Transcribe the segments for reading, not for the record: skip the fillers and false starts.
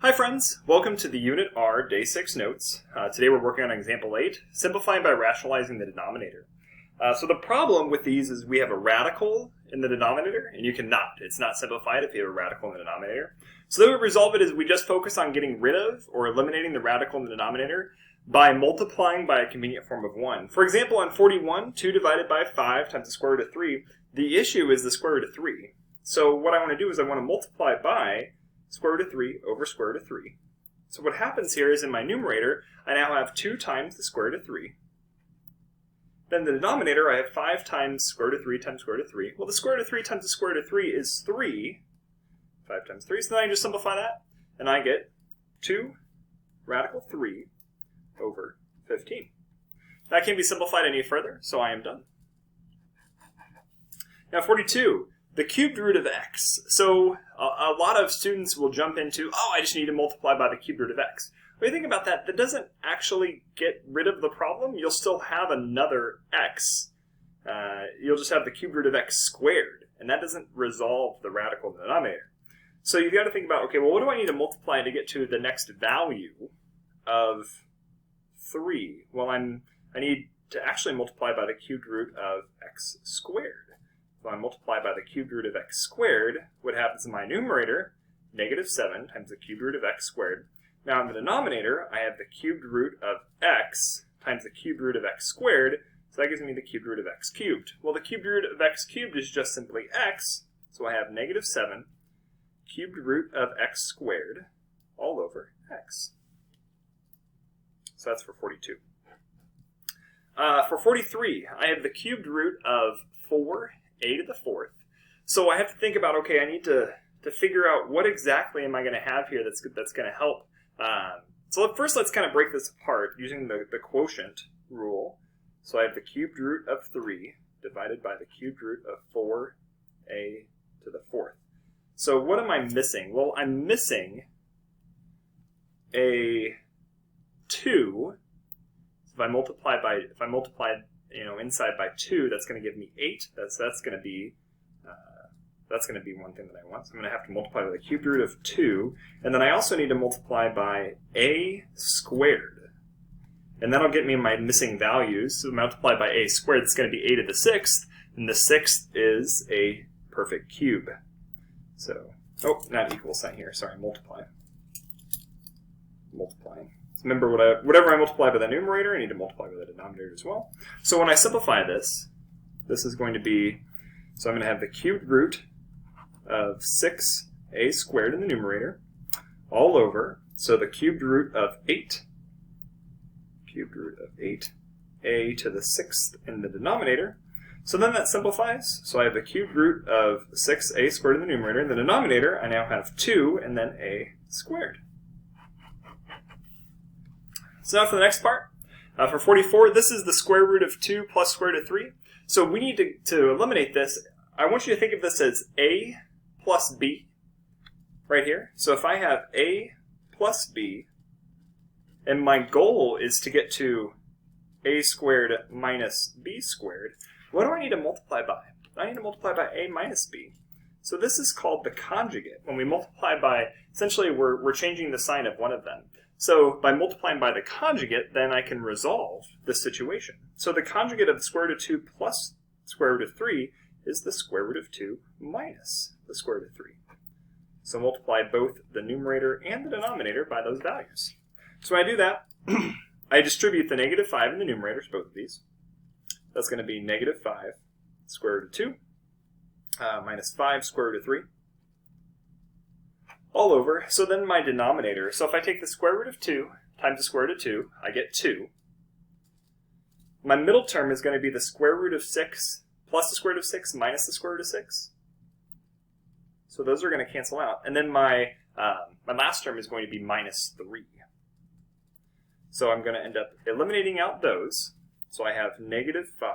Hi friends, welcome to the Unit R Day 6 notes. Today we're working on example 8, simplifying by rationalizing the denominator. So the problem with these is we have a radical in the denominator, and you cannot. It's not simplified if you have a radical in the denominator. So the way we resolve it is we just focus on getting rid of or eliminating the radical in the denominator by multiplying by a convenient form of 1. For example, on 41, 2 divided by 5 times the square root of 3, the issue is the square root of 3. So what I want to do is I want to multiply by square root of 3 over square root of 3. So what happens here is in my numerator, I now have 2 times the square root of 3. Then the denominator, I have 5 times square root of 3 times square root of 3. Well, the square root of 3 times the square root of 3 is 3. 5 times 3. So then I just simplify that, and I get 2 radical 3 over 15. That can't be simplified any further, so I am done. Now 42. The cubed root of x. So a lot of students will jump into, I just need to multiply by the cubed root of x. When you think about that, that doesn't actually get rid of the problem. You'll still have another x. You'll just have the cubed root of x squared, and that doesn't resolve the radical in the denominator. So you've got to think about, okay, well, what do I need to multiply to get to the next value of 3? Well, I need to actually multiply by the cubed root of x squared. So I multiply by the cubed root of x squared. What happens in my numerator? Negative 7 times the cubed root of x squared. Now in the denominator, I have the cubed root of x times the cubed root of x squared. So that gives me the cubed root of x cubed. Well, the cubed root of x cubed is just simply x. So I have negative 7 cubed root of x squared all over x. So that's for 42. For 43, I have the cubed root of 4a to the 4th. So I have to think about, okay, I need to figure out what exactly am I going to have here that's going to help. So first let's kind of break this apart using the quotient rule. So I have the cubed root of 3 divided by the cubed root of 4a to the 4th. So what am I missing? Well, I'm missing a 2. So if I multiply inside by 2, that's going to give me 8. That's going to be one thing that I want. So I'm going to have to multiply by the cubed root of 2, and then I also need to multiply by a squared, and that'll get me my missing values. So multiply by a squared, it's going to be a to the 6th, and the 6th is a perfect cube. So, not equal sign here. Sorry, multiplying. So remember, whatever I multiply by the numerator, I need to multiply by the denominator as well. So when I simplify this, this is going to be, so I'm going to have the cubed root of 6a squared in the numerator, all over, so the cubed root of 8, a to the 6th in the denominator. So then that simplifies. So I have the cubed root of 6a squared in the numerator. In the denominator, I now have 2 and then a squared. So now for the next part, for 44, this is the square root of 2 plus square root of 3. So we need to eliminate this. I want you to think of this as a plus b right here. So if I have a plus b, and my goal is to get to a squared minus b squared, what do I need to multiply by? I need to multiply by a minus b. So this is called the conjugate. When we multiply by, essentially we're changing the sign of one of them. So by multiplying by the conjugate, then I can resolve this situation. So the conjugate of the square root of 2 plus square root of 3 is the square root of 2 minus the square root of 3. So multiply both the numerator and the denominator by those values. So when I do that, I distribute the negative 5 in the numerators, both of these. That's going to be negative 5 square root of 2 minus 5 square root of 3. All over. So then my denominator, so if I take the square root of 2 times the square root of 2, I get 2. My middle term is going to be the square root of 6 plus the square root of 6 minus the square root of 6. So those are going to cancel out. And then my last term is going to be minus 3. So I'm going to end up eliminating out those. So I have negative 5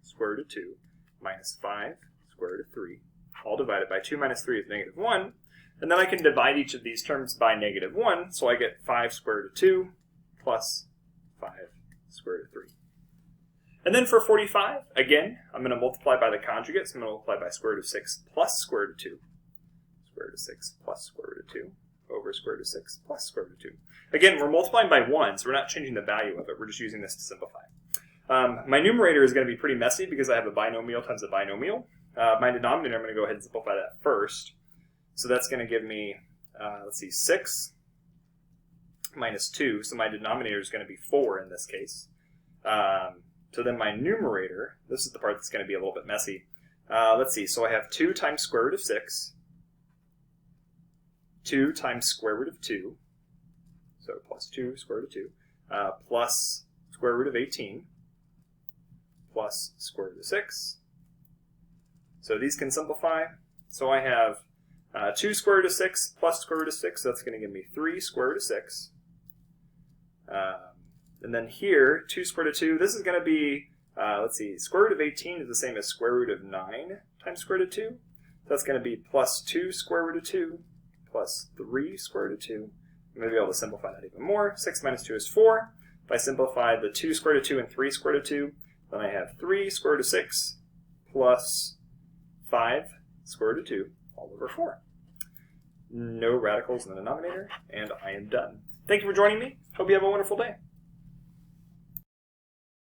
square root of 2 minus 5 square root of 3, all divided by 2 minus 3 is negative 1. And then I can divide each of these terms by negative 1, so I get 5 square root of 2 plus 5 square root of 3. And then for 45, again, I'm going to multiply by the conjugate, so I'm going to multiply by square root of 6 plus square root of 2. Square root of 6 plus square root of 2. over square root of 6 plus square root of 2. Again, we're multiplying by 1, so we're not changing the value of it. We're just using this to simplify. My numerator is going to be pretty messy because I have a binomial times a binomial. My denominator, I'm going to go ahead and simplify that first. So that's going to give me, 6 minus 2. So my denominator is going to be 4 in this case. So then my numerator, this is the part that's going to be a little bit messy. So I have 2 times square root of 6, 2 times square root of 2, so plus 2 square root of 2, plus square root of 18, plus square root of 6. So these can simplify. So I have 2 square root of 6 plus square root of 6, so that's going to give me 3 square root of 6. And then here, 2 square root of 2, this is going to be, square root of 18 is the same as square root of 9 times square root of 2. So that's going to be plus 2 square root of 2 plus 3 square root of 2. I'm going to be able to simplify that even more. 6 minus 2 is 4. If I simplify the 2 square root of 2 and 3 square root of 2, then I have 3 square root of 6 plus 5 square root of 2 all over 4. No radicals in the denominator, and I am done. Thank you for joining me. Hope you have a wonderful day.